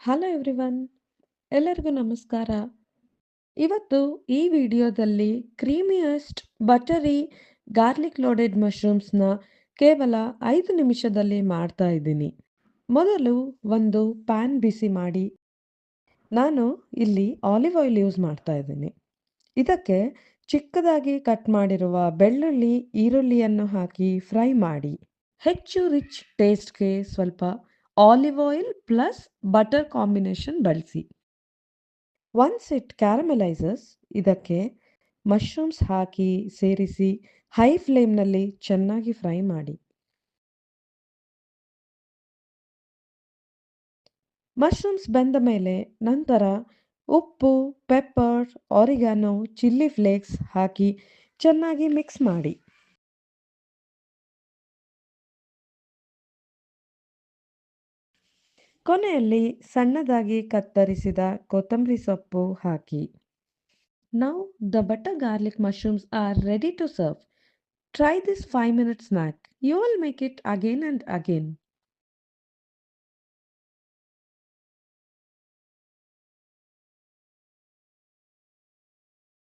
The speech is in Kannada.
ಹಲೋ ಎವ್ರಿವನ್, ಎಲ್ಲರಿಗೂ ನಮಸ್ಕಾರ. ಇವತ್ತು ಈ ವಿಡಿಯೋದಲ್ಲಿ ಕ್ರೀಮಿಯಸ್ಟ್ ಬಟರಿ ಗಾರ್ಲಿಕ್ ಲೋಡೆಡ್ ಮಶ್ರೂಮ್ಸ್ನ ಕೇವಲ 5 ನಿಮಿಷದಲ್ಲಿ ಮಾಡ್ತಾ ಇದ್ದೀನಿ. ಮೊದಲು ಒಂದು ಪ್ಯಾನ್ ಬಿಸಿ ಮಾಡಿ. ನಾನು ಇಲ್ಲಿ ಆಲಿವ್ ಆಯಿಲ್ ಯೂಸ್ ಮಾಡ್ತಾ ಇದ್ದೀನಿ. ಇದಕ್ಕೆ ಚಿಕ್ಕದಾಗಿ ಕಟ್ ಮಾಡಿರುವ ಬೆಳ್ಳುಳ್ಳಿ, ಈರುಳ್ಳಿಯನ್ನು ಹಾಕಿ ಫ್ರೈ ಮಾಡಿ. ಹೆಚ್ಚು ರಿಚ್ ಟೇಸ್ಟ್ಗೆ ಸ್ವಲ್ಪ olive oil plus butter combination ಬಳಸಿ. ಒನ್ಸ್ ಇಟ್ ಕ್ಯಾರಮಲೈಸಸ್, ಇದಕ್ಕೆ ಮಶ್ರೂಮ್ಸ್ ಹಾಕಿ ಸೇರಿಸಿ ಹೈ ಫ್ಲೇಮ್ನಲ್ಲಿ ಚೆನ್ನಾಗಿ ಫ್ರೈ ಮಾಡಿ. ಮಶ್ರೂಮ್ಸ್ ಬೆಂದ ಮೇಲೆ ನಂತರ ಉಪ್ಪು, ಪೆಪ್ಪರ್, ಆರಿಗಾನೋ, ಚಿಲ್ಲಿ ಫ್ಲೇಕ್ಸ್ ಹಾಕಿ ಚೆನ್ನಾಗಿ ಮಿಕ್ಸ್ ಮಾಡಿ. ಕೊನೆಯಲ್ಲಿ ಸಣ್ಣದಾಗಿ ಕತ್ತರಿಸಿದ ಕೊತ್ತಂಬರಿ ಸೊಪ್ಪು ಹಾಕಿ. Now the butter garlic mushrooms are ready to serve. Try this 5-minute snack. You will make it again and again.